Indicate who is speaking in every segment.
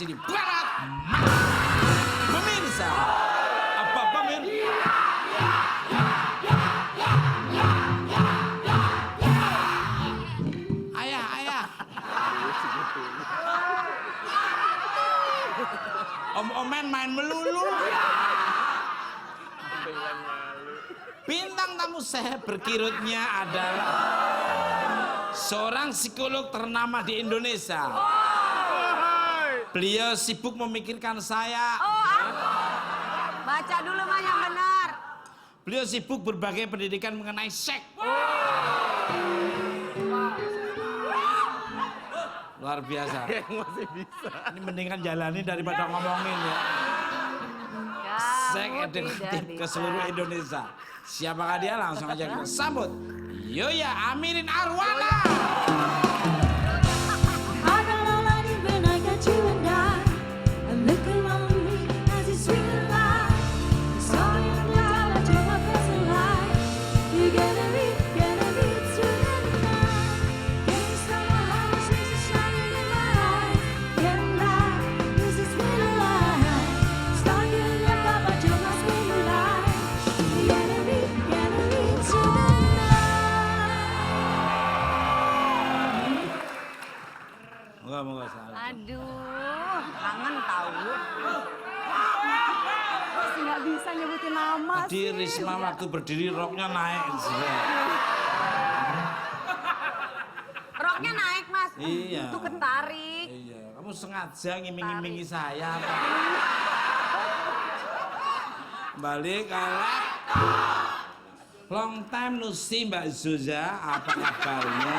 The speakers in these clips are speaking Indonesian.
Speaker 1: sini. Barat. Pemirsa. Apa Pamir? Ayah. Om-omen main melulu. Bintang tamu saya berkirutnya adalah seorang psikolog ternama di Indonesia. Beliau sibuk memikirkan saya.
Speaker 2: Baca dulu mah yang benar.
Speaker 1: Beliau sibuk berbagai pendidikan mengenai seks. Luar biasa.
Speaker 3: Masih bisa.
Speaker 1: Ini mendingan jalani daripada ngomongin ya. Seks edukatif ke seluruh Indonesia. Siapakah dia? Langsung aja kita sambut Yoya Amirin Arwana. Moga salah.
Speaker 2: Aduh, kangen tahu. Masih nggak bisa nyebutin nama
Speaker 1: Tadi
Speaker 2: sih.
Speaker 1: Risma waktu berdiri roknya naik.
Speaker 2: Roknya naik mas.
Speaker 1: Iya.
Speaker 2: Itu ketarik.
Speaker 1: Iya, kamu sengaja ngiming-ngimingi saya apa? Balik kalah. Long time no see Mbak Zuza, apa kabarnya?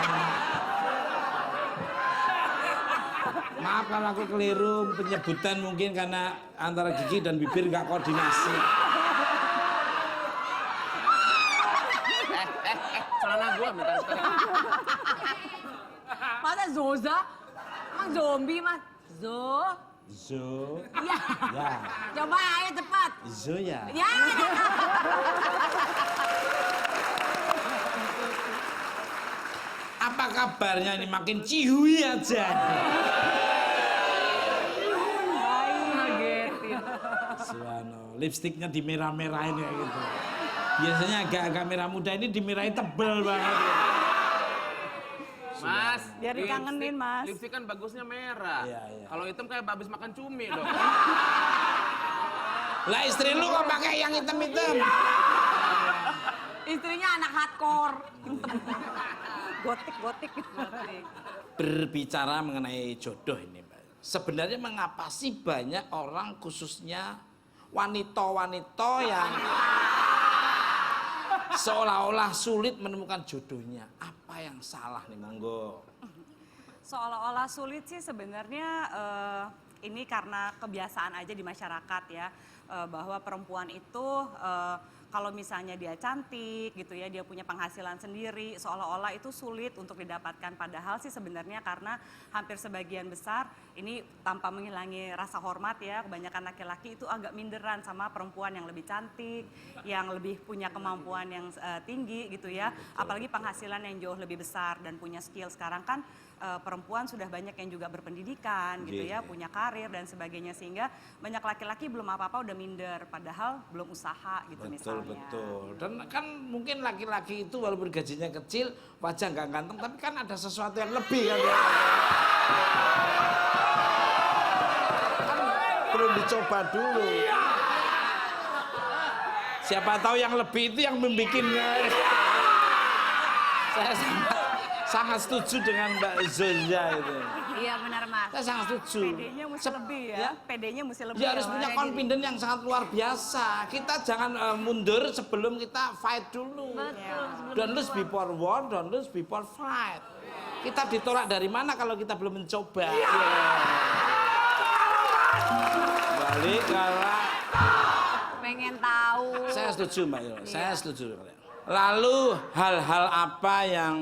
Speaker 1: Maaf kalau aku keliru penyebutan mungkin karena antara gigi dan bibir nggak koordinasi.
Speaker 3: Celana gua minta sekali.
Speaker 2: Masa Zoza? Emang zombie mas? Zo?
Speaker 1: Zo.
Speaker 2: Iya.
Speaker 1: Ya.
Speaker 2: Coba ayo cepat.
Speaker 1: Zo ya.
Speaker 2: Ya.
Speaker 1: Apa kabarnya ini makin cihui aja. Suano, lipstiknya dimerah-merahin kayak gitu. Biasanya agak-agak merah muda, ini dimerahin tebel banget.
Speaker 3: Mas,
Speaker 2: Biar dikangenin, Mas.
Speaker 3: Lipstik kan bagusnya merah.
Speaker 1: Iya.
Speaker 3: Kalau hitam kayak habis makan cumi dong.
Speaker 1: Lah istri lu kok pakai yang hitam-hitam?
Speaker 2: Istrinya anak hardcore. Gotik.
Speaker 1: Berbicara mengenai jodoh ini, Mbak. Sebenarnya mengapa sih banyak orang khususnya wanita-wanita yang seolah-olah sulit menemukan jodohnya? Apa yang salah nih, monggo?
Speaker 4: Seolah-olah sulit sih sebenarnya ini karena kebiasaan aja di masyarakat ya, bahwa perempuan itu kalau misalnya dia cantik gitu ya, dia punya penghasilan sendiri, seolah-olah itu sulit untuk didapatkan. Padahal sih sebenarnya karena hampir sebagian besar ini tanpa menghilangi rasa hormat ya, kebanyakan laki-laki itu agak minderan sama perempuan yang lebih cantik, yang lebih punya kemampuan yang tinggi gitu ya, apalagi penghasilan yang jauh lebih besar dan punya skill. Sekarang kan perempuan sudah banyak yang juga berpendidikan gitu ya, punya karir dan sebagainya, sehingga banyak laki-laki belum apa-apa udah minder, padahal belum usaha gitu misalnya.
Speaker 1: Betul. Dan kan mungkin laki-laki itu walaupun gajinya kecil, wajah nggak ganteng, tapi kan ada sesuatu yang lebih kan. Kan perlu dicoba dulu. Siapa tahu yang lebih itu yang membikinnya. Saya sangat setuju dengan Mbak Zoya itu.
Speaker 2: Iya benar mas.
Speaker 1: Saya sangat setuju.
Speaker 4: PD-nya mesti lebih ya, PD-nya mesti lebih.
Speaker 1: Dia harus punya confidence yang sangat luar biasa. Kita jangan mundur sebelum kita fight dulu.
Speaker 2: Betul.
Speaker 1: Don't lose before war, don't lose before fight. Kita ditolak dari mana kalau kita belum mencoba? Balik kalah.
Speaker 2: Pengen tahu.
Speaker 1: Saya setuju Mbak Yola, saya setuju. Lalu hal-hal apa yang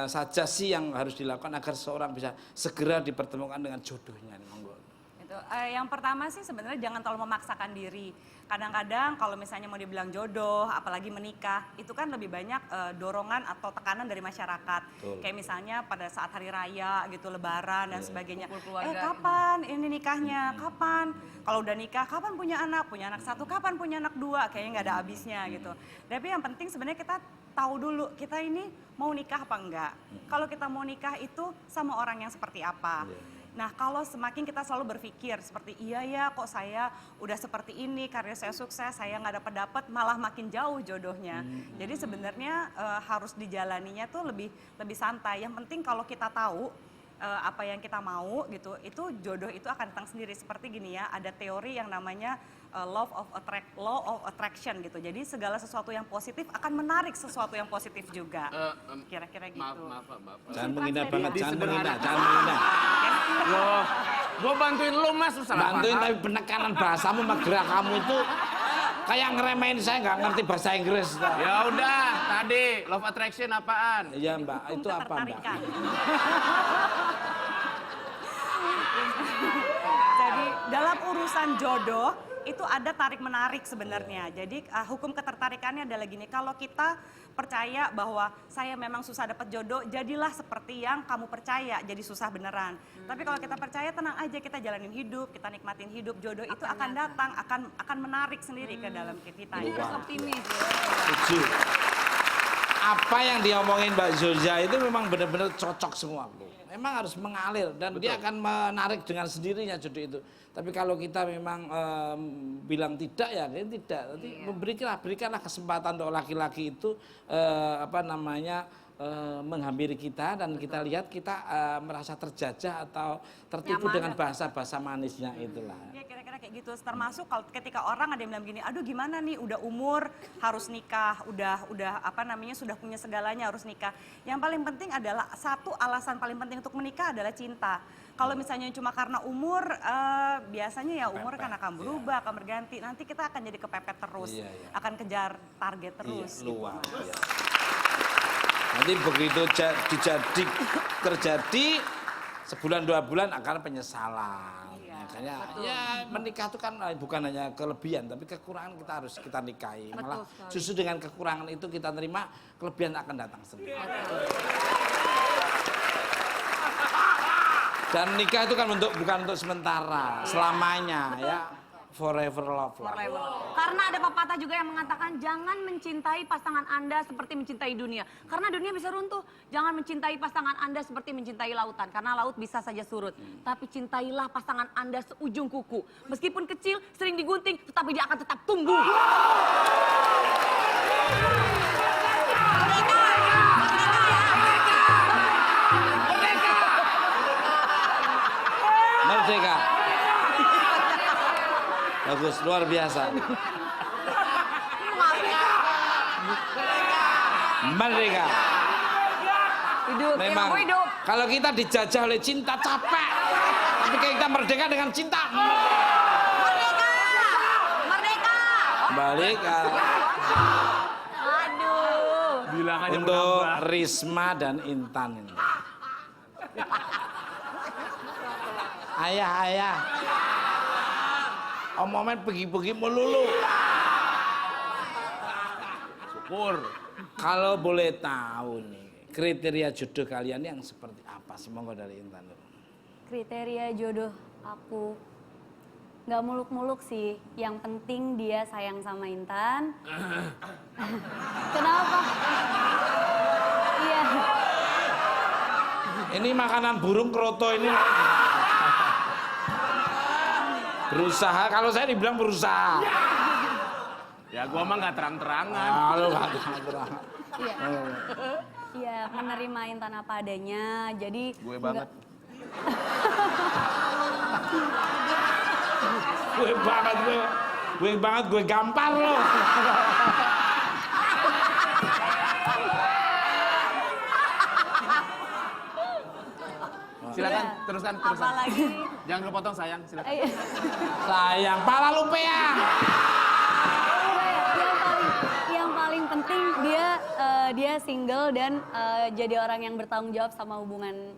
Speaker 1: saja sih yang harus dilakukan agar seorang bisa segera dipertemukan dengan jodohnya? Monggo.
Speaker 2: Itu
Speaker 4: gitu. Yang pertama sih sebenarnya jangan terlalu memaksakan diri. Kadang-kadang kalau misalnya mau dibilang jodoh, apalagi menikah, itu kan lebih banyak dorongan atau tekanan dari masyarakat.
Speaker 1: Betul.
Speaker 4: Kayak misalnya pada saat hari raya gitu, lebaran dan sebagainya.
Speaker 2: Kumpul keluarga.
Speaker 4: Kapan ini nikahnya? Kapan? Kalau udah nikah, kapan punya anak? Punya anak 1, kapan punya anak 2? Kayaknya nggak ada habisnya gitu. Tapi yang penting sebenarnya kita tahu dulu kita ini mau nikah apa enggak. Kalau kita mau nikah itu sama orang yang seperti apa. Nah, kalau semakin kita selalu berpikir seperti iya ya kok saya udah seperti ini, karir saya sukses, saya nggak dapat malah makin jauh jodohnya. Jadi sebenarnya harus dijalaninya tuh lebih santai. Yang penting kalau kita tahu apa yang kita mau gitu, itu jodoh itu akan datang sendiri. Seperti gini ya, ada teori yang namanya law of attraction gitu. Jadi segala sesuatu yang positif akan menarik sesuatu yang positif juga. Kira-kira gitu.
Speaker 3: Maaf.
Speaker 1: Jangan menghina banget, jangan
Speaker 3: Sederhana.
Speaker 1: menghina.
Speaker 3: Loh, gue bantuin lu mas, lu salah
Speaker 1: Bantuin
Speaker 3: paham.
Speaker 1: tapi penekanan bahasamu sama gerak kamu itu kayak ngeremehin saya nggak ngerti bahasa Inggris.
Speaker 3: Ya udah, tadi love attraction apaan?
Speaker 1: Iya Mbak,
Speaker 4: Hukum
Speaker 1: itu apa Mbak?
Speaker 4: ketertarikan. Jadi dalam urusan jodoh itu ada tarik-menarik sebenarnya. Jadi hukum ketertarikannya adalah gini, kalau kita percaya bahwa saya memang susah dapat jodoh, jadilah seperti yang kamu percaya, jadi susah beneran. Tapi kalau kita percaya, tenang aja, kita jalanin hidup, kita nikmatin hidup, jodoh itu akan datang, akan menarik sendiri ke dalam kita.
Speaker 2: Jadi harus optimis.
Speaker 1: Setuju. Apa yang diomongin Mbak Zulza itu memang benar-benar cocok semua. Memang harus mengalir dan dia akan menarik dengan sendirinya jodoh itu. Tapi kalau kita memang bilang tidak ya tidak. Nanti berikanlah kesempatan untuk laki-laki itu menghampiri kita dan kita lihat kita merasa terjajah atau tertipu
Speaker 2: Nyaman.
Speaker 1: dengan bahasa-bahasa manisnya itulah.
Speaker 4: Ya kira-kira kayak gitu. Termasuk kalau ketika orang ada yang bilang gini, aduh gimana nih udah umur harus nikah, udah sudah punya segalanya harus nikah. Yang paling penting adalah satu alasan paling penting untuk menikah adalah cinta. Kalau misalnya cuma karena umur, biasanya ya umur kan akan berubah, akan berganti. Nanti kita akan jadi kepepet terus, akan kejar target terus.
Speaker 1: Iya, luar biasa. Nanti begitu terjadi sebulan 2 bulan akan penyesalan. Makanya ya menikah itu kan bukan hanya kelebihan tapi kekurangan kita nikahi. Malah justru dengan kekurangan itu kita terima, kelebihan akan datang sendiri. Dan nikah itu kan bukan untuk sementara, selamanya ya. Forever love lah.
Speaker 2: Karena ada pepatah juga yang mengatakan jangan mencintai pasangan Anda seperti mencintai dunia. Karena dunia bisa runtuh. Jangan mencintai pasangan Anda seperti mencintai lautan. Karena laut bisa saja surut. Tapi cintailah pasangan Anda seujung kuku. Meskipun kecil, sering digunting, tetapi dia akan tetap tumbuh.
Speaker 1: Merdeka. Bagus, luar biasa. Merdeka.
Speaker 2: Hidup,
Speaker 1: Memang
Speaker 2: hidup.
Speaker 1: kalau kita dijajah oleh cinta capek. Tapi kita merdeka dengan cinta.
Speaker 2: Merdeka! Merdeka!
Speaker 1: Balik
Speaker 2: Aduh.
Speaker 3: Bilang aja
Speaker 1: untuk
Speaker 3: menambah.
Speaker 1: Risma dan Intan ini. Ayah. Omongan pergi-pergi melulu.
Speaker 3: Syukur.
Speaker 1: Kalau boleh tahu nih, kriteria jodoh kalian yang seperti apa sih? Monggo dari Intan dulu.
Speaker 5: Kriteria jodoh aku nggak muluk-muluk sih. Yang penting dia sayang sama Intan. Kenapa? Iya.
Speaker 1: Ini makanan burung kroto ini. Berusaha, kalau saya dibilang berusaha.
Speaker 3: Ya gua mah nggak terang-terangan.
Speaker 1: Kalau nggak terang-terangan.
Speaker 5: Iya. Iya, menerima Intan apa adanya. Jadi
Speaker 3: Gue banget.
Speaker 1: Gue banget, gue gampar loh.
Speaker 3: Silakan teruskan.
Speaker 4: Apalagi
Speaker 3: Jangan kepotong sayang, silakan.
Speaker 1: Sayang, pala lu peang.
Speaker 5: Yang paling penting dia single dan jadi orang yang bertanggung jawab sama hubungan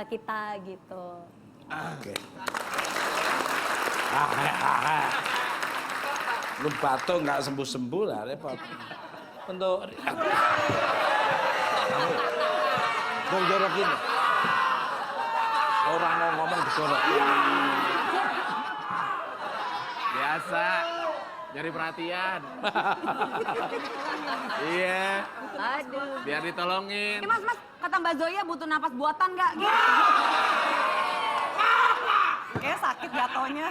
Speaker 5: kita gitu.
Speaker 1: Oke. Lu batuk nggak sembuh-sembuh lah, repot. Untuk gue jorokin. Orang mau ngomong dijorok.
Speaker 3: Biasa, nyari perhatian. Iya,
Speaker 2: Aduh.
Speaker 3: biar ditolongin.
Speaker 2: Mas, kata Mbak Zoya butuh napas buatan nggak? Gitu.
Speaker 4: Kayaknya sakit jatuhnya.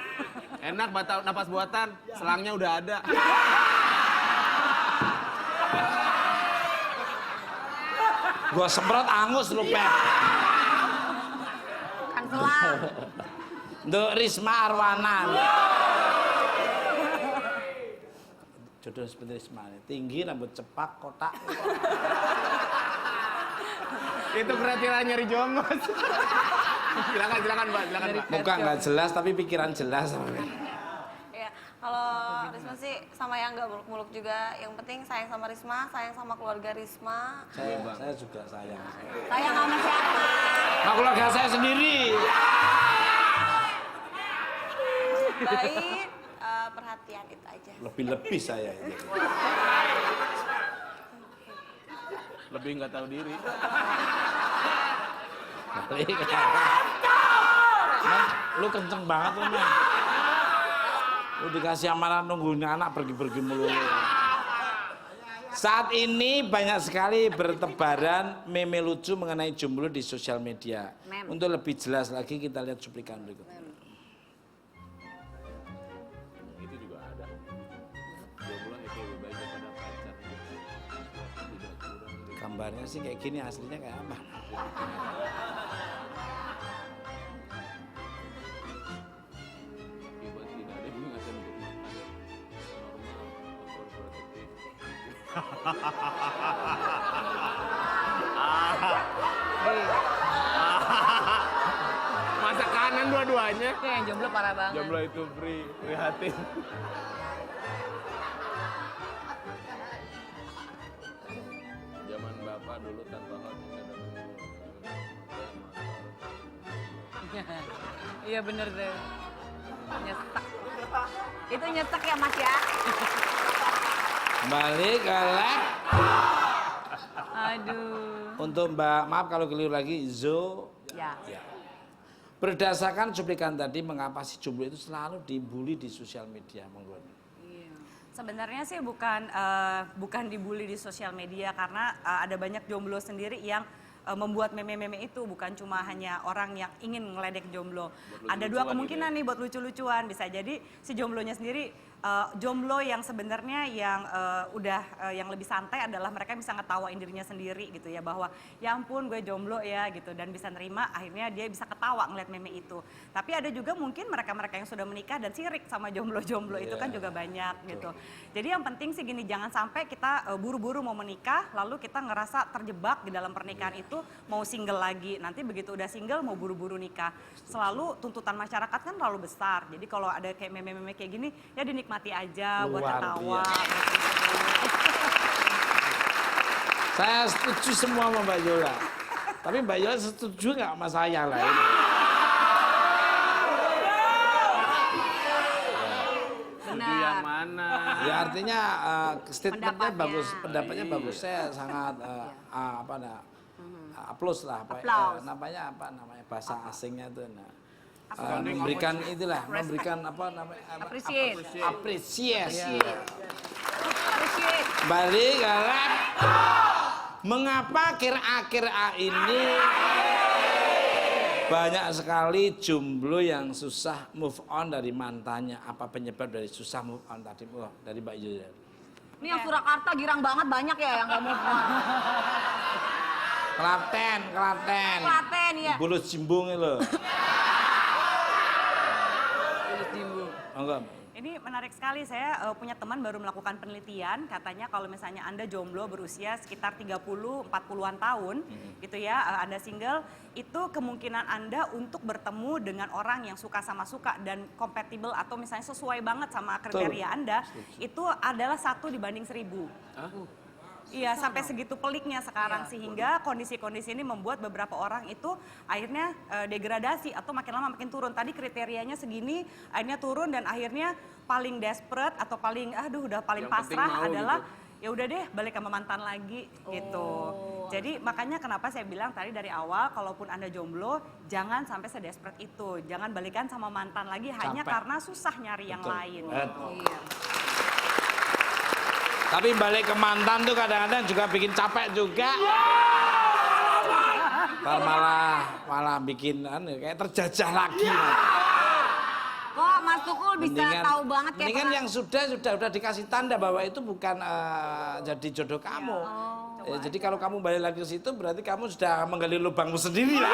Speaker 3: Enak napas buatan, selangnya udah ada.
Speaker 1: Gua semprot angus lu, Pep.
Speaker 2: Kan selang.
Speaker 1: Untuk Risma Arwana. Jodoh seperti Risma. Tinggi, rambut cepak, kotak.
Speaker 3: Itu kriteria nyari jomblo. Silakan Mbak, silakan Mbak.
Speaker 1: Muka nggak jelas, tapi pikiran jelas.
Speaker 6: Ya, kalau Risma sih sama yang nggak muluk-muluk juga. Yang penting sayang sama Risma, sayang sama keluarga Risma.
Speaker 1: Saya juga sayang.
Speaker 2: Sayang sama siapa?
Speaker 1: Nah, keluarga saya sendiri.
Speaker 6: Baik, perhatian itu aja.
Speaker 1: Lebih-lebih saya ini.
Speaker 3: Lebih nggak tahu diri.
Speaker 1: Balik. Man, lu kenceng banget lu, Man. Lu dikasih amaran nungguin anak pergi-pergi mulu. Saat ini banyak sekali bertebaran meme lucu mengenai jomblo di sosial media. Untuk lebih jelas lagi kita lihat cuplikan berikut.
Speaker 3: Itu juga ada. Jomblo itu lebih baik daripada pacar. Tidak kurang.
Speaker 1: Gambarnya sih kayak gini, aslinya kayak apa?
Speaker 3: Akibat tidak ada yang mengajar untuk makan normal atau produktif. Masa kanan dua-duanya.
Speaker 2: Itu yang jomblo parah banget.
Speaker 3: Jomblo itu prihatin. Zaman bapak dulu tanpa hot nggak ada
Speaker 2: Iya bener deh. Nyesek. Itu nyesek ya Mas ya?
Speaker 1: Balik ke lab.
Speaker 2: Aduh.
Speaker 1: Untuk Mbak, maaf kalau keliru lagi, Zo.
Speaker 2: Ya.
Speaker 1: Ya. Berdasarkan cuplikan tadi, mengapa si jomblo itu selalu dibully di sosial media, Monggo?
Speaker 4: Sebenarnya sih bukan dibully di sosial media karena ada banyak jomblo sendiri yang membuat meme-meme itu, bukan cuma hanya orang yang ingin ngeledek jomblo. Ada dua kemungkinan nih buat lucu-lucuan. Bisa jadi si jomblonya sendiri jomblo yang sebenarnya yang yang lebih santai adalah mereka bisa ngetawain dirinya sendiri gitu ya, bahwa ya ampun gue jomblo ya gitu, dan bisa nerima, akhirnya dia bisa ketawa ngeliat meme itu. Tapi ada juga mungkin mereka-mereka yang sudah menikah dan sirik sama jomblo-jomblo itu kan juga banyak gitu. Jadi yang penting sih gini, jangan sampai kita buru-buru mau menikah lalu kita ngerasa terjebak di dalam pernikahan itu, mau single lagi. Nanti begitu udah single mau buru-buru nikah. Selalu tuntutan masyarakat kan terlalu besar. Jadi kalau ada kayak meme-meme kayak gini ya dinikmati aja, buat
Speaker 1: Luar
Speaker 4: ketawa.
Speaker 1: Saya setuju semua sama Mbak Yola. Tapi Mbak Yola setuju nggak sama saya lah ini?
Speaker 3: Setuju yang mana?
Speaker 1: Ya artinya statementnya
Speaker 2: Pendapatnya.
Speaker 1: bagus, pendapatnya bagus. Saya sangat plus lah,
Speaker 2: Applause.
Speaker 1: namanya bahasa asingnya tuh. Memberikan itulah, memberikan apa namanya?
Speaker 2: Appreciate.
Speaker 1: Apresiasi.
Speaker 2: Appreciate.
Speaker 1: Balik ke lab. Mengapa akhir-akhir ini banyak sekali jomblo yang susah move on dari mantannya? Apa penyebab dari susah move on tadi? Wah, dari Mbak Yulia.
Speaker 2: Ini yang Surakarta girang banget, banyak ya yang nggak mau on.
Speaker 1: Klaten.
Speaker 2: Klaten ya.
Speaker 1: Bulu Jimbung itu loh. Enggak.
Speaker 4: Ini menarik sekali, saya punya teman baru melakukan penelitian, katanya kalau misalnya Anda jomblo berusia sekitar 30-40-an tahun, gitu ya, Anda single, itu kemungkinan Anda untuk bertemu dengan orang yang suka sama suka dan compatible atau misalnya sesuai banget sama kriteria Anda, itu adalah 1 dibanding 1000. Iya, sampai segitu peliknya sekarang sehingga kondisi-kondisi ini membuat beberapa orang itu akhirnya degradasi atau makin lama makin turun. Tadi kriterianya segini, akhirnya turun dan akhirnya paling desperate atau paling udah paling
Speaker 3: Yang penting
Speaker 4: pasrah
Speaker 3: mau
Speaker 4: adalah
Speaker 3: gitu.
Speaker 4: ya udah deh balik sama mantan lagi gitu. Jadi makanya kenapa saya bilang tadi dari awal kalaupun Anda jomblo jangan sampai sedesperate itu. Jangan balikan sama mantan lagi hanya
Speaker 1: Capek.
Speaker 4: karena susah nyari yang
Speaker 1: Betul.
Speaker 4: lain.
Speaker 1: Betul.
Speaker 2: Iya.
Speaker 1: Tapi balik ke mantan tuh kadang-kadang juga bikin capek juga. Ntar malah bikin kayak terjajah lagi.
Speaker 2: Kok Mas Tukul bisa tahu banget kayak
Speaker 1: mendingan
Speaker 2: pernah-
Speaker 1: yang sudah dikasih tanda bahwa itu bukan jadi jodoh kamu. Jadi kalau kamu balik lagi ke situ berarti kamu sudah menggali lubangmu sendiri lah.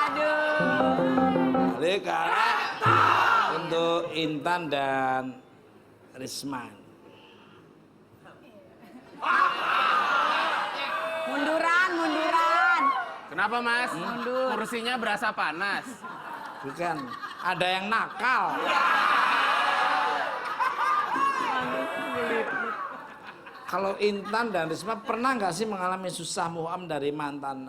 Speaker 2: Aduh.
Speaker 1: Jadi untuk Intan dan Risma.
Speaker 2: Munduran.
Speaker 3: Kenapa Mas? Kursinya berasa panas.
Speaker 1: Bukan, ada yang nakal. Kalau Intan dan Risma pernah nggak sih mengalami susah move on dari mantan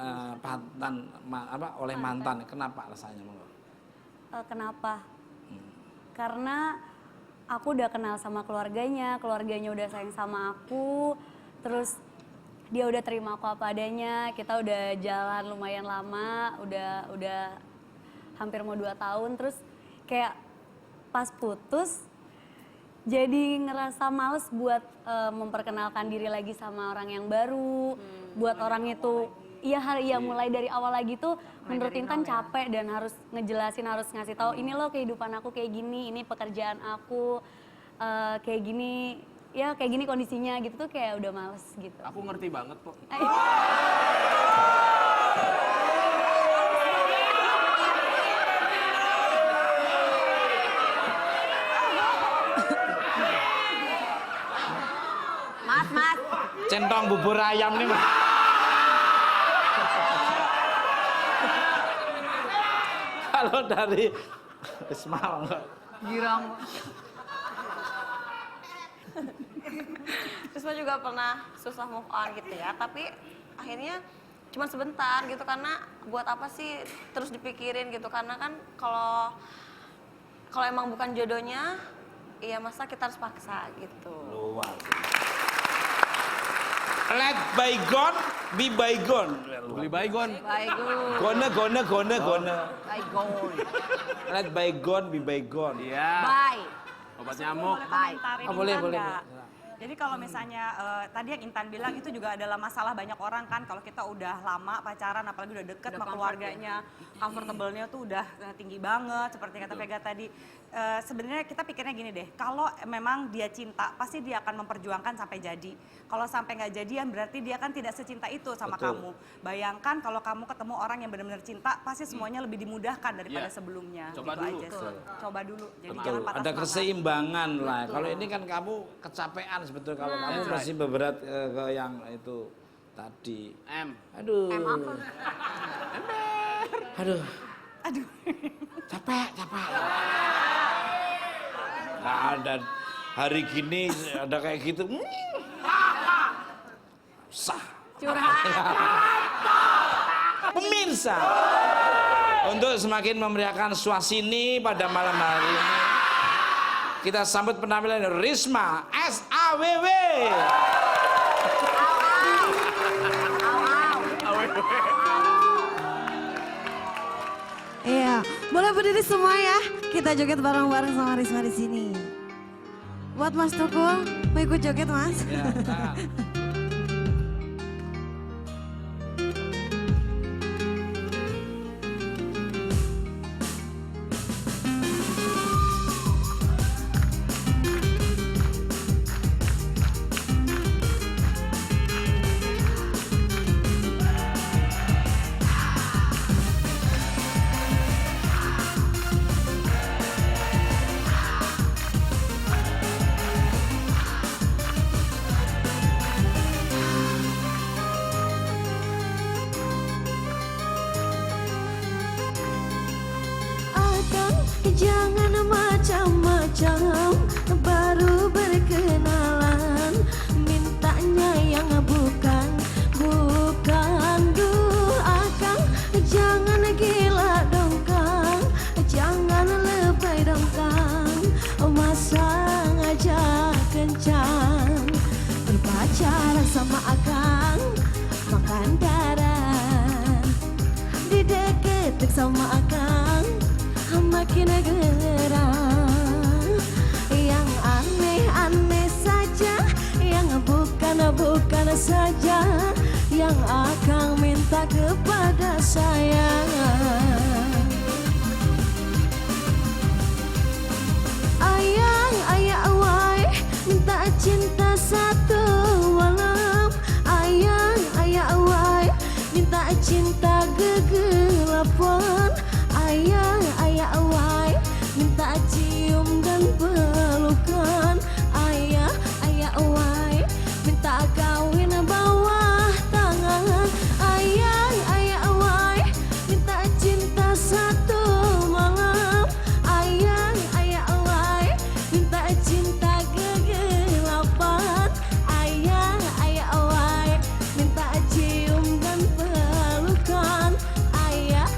Speaker 1: oleh mantan? Kenapa rasanya?
Speaker 5: Kenapa? Karena aku udah kenal sama keluarganya udah sayang sama aku, terus dia udah terima aku apa adanya, kita udah jalan lumayan lama, udah hampir mau 2 tahun, terus kayak pas putus jadi ngerasa males buat memperkenalkan diri lagi sama orang yang baru, buat orang itu iya mulai dari awal lagi tuh menurut Intan capek dan harus ngejelasin, harus ngasih tahu ini loh kehidupan aku kayak gini, ini pekerjaan aku kayak gini, ya kayak gini kondisinya gitu tuh kayak udah males gitu.
Speaker 3: Aku ngerti banget kok.
Speaker 2: Mas.
Speaker 1: Centong bubur ayam nih, Mas. Kalau dari Risma enggak.
Speaker 2: Girang.
Speaker 6: Risma juga pernah susah move on gitu ya, tapi akhirnya cuma sebentar gitu karena buat apa sih terus dipikirin gitu, karena kan kalau emang bukan jodohnya, iya masa kita harus paksa gitu.
Speaker 1: Luar. Let bygone be bygone.
Speaker 3: Beli baygon.
Speaker 2: Bygone.
Speaker 1: Gonna.
Speaker 2: Bygone.
Speaker 1: Let bygone be bygone.
Speaker 3: Iya.
Speaker 2: Bye.
Speaker 3: Obat nyamuk.
Speaker 4: Boleh komentarin
Speaker 1: Oh, boleh,
Speaker 4: Intan
Speaker 1: boleh,
Speaker 4: nggak?
Speaker 1: boleh.
Speaker 4: Jadi kalau misalnya tadi yang Intan bilang itu juga adalah masalah banyak orang kan, kalau kita udah lama pacaran apalagi udah deket sama keluarganya, comfortable-nya tuh udah tinggi banget seperti kata Vega tadi. Sebenarnya kita pikirnya gini deh, kalau memang dia cinta pasti dia akan memperjuangkan sampai jadi. Kalau sampai nggak jadian berarti dia kan tidak secinta itu sama
Speaker 1: Betul.
Speaker 4: kamu. Bayangkan kalau kamu ketemu orang yang benar-benar cinta, pasti semuanya lebih dimudahkan daripada
Speaker 3: Iya.
Speaker 4: sebelumnya.
Speaker 3: Coba
Speaker 4: Gitu
Speaker 3: dulu.
Speaker 4: aja sih. Coba dulu. Jadi
Speaker 1: Betul.
Speaker 4: jangan patah
Speaker 1: Ada
Speaker 4: semangat.
Speaker 1: keseimbangan lah. Kalau ini kan kamu kecapean sebetulnya, kalau kamu
Speaker 3: That's right.
Speaker 1: masih berat ke yang itu tadi.
Speaker 3: M.
Speaker 1: Aduh.
Speaker 2: apa?
Speaker 1: Aduh. Capek. Nggak ada hari gini ada kayak gitu. Sah.
Speaker 2: Curhat.
Speaker 1: Pemirsa, untuk semakin memeriahkan suasini pada malam hari ini, kita sambut penampilan Risma SAWW.
Speaker 7: Iya, boleh berdiri semua ya. Kita joget bareng-bareng sama Risma di sini. Buat Mas Tukul, mau ikut joget Mas?
Speaker 1: Ya, nah.
Speaker 7: dekat sama akang makin gerang. Yang aneh-aneh saja, yang bukan saja, yang akang minta kepada saya. Ayah awai minta cinta satu malam. Ayah awai minta cinta kegelapan. Ayah awai minta cium dan pelukan. Ayah awai minta kawin bawah tangan. Ayah awai minta cinta satu malam. Ayah awai minta cinta kegelapan. Ayah awai minta cium dan pelukan. Ayah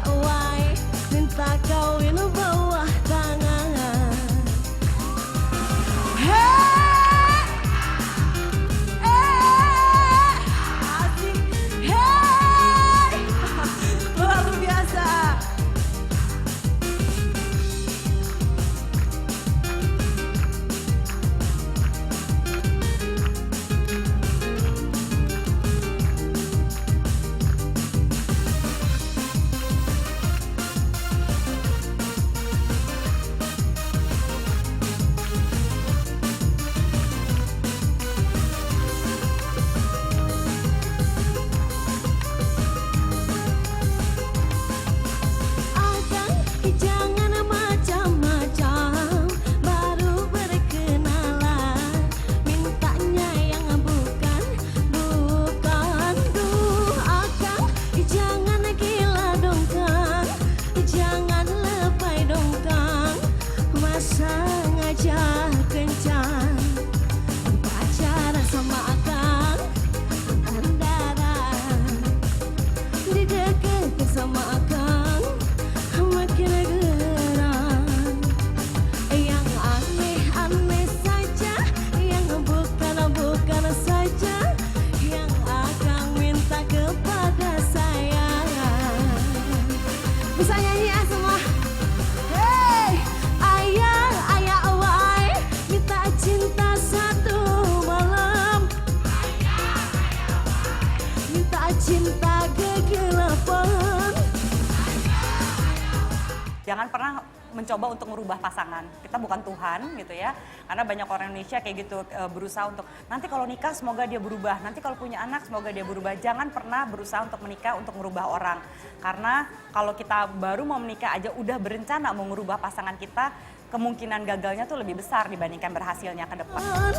Speaker 7: awai minta kawin bawah tangan. Hey, asik, hey, luar biasa. Akang jangan macam-macam, baru berkenalan, mintanya yang bukan. Duh akang jangan gila dong kang, jangan lebay dong kang, masa ngajak kencan, pacaran sama akang, andaran, dideketin sama akang, makin gerang. Yang aneh-aneh saja, yang bukan saja, yang akang minta kepada saya. Bisa nyanyi ya semua? Hey, ayah awai minta cinta satu malam. Minta cinta kegelapan.
Speaker 4: Jangan pernah mencoba untuk merubah pasangan. Kita bukan Tuhan gitu ya. Karena banyak orang Indonesia kayak gitu berusaha untuk nanti kalau nikah semoga dia berubah. Nanti kalau punya anak semoga dia berubah. Jangan pernah berusaha untuk menikah untuk merubah orang. Karena kalau kita baru mau menikah aja udah berencana mau merubah pasangan kita, kemungkinan gagalnya tuh lebih besar dibandingkan berhasilnya ke depan.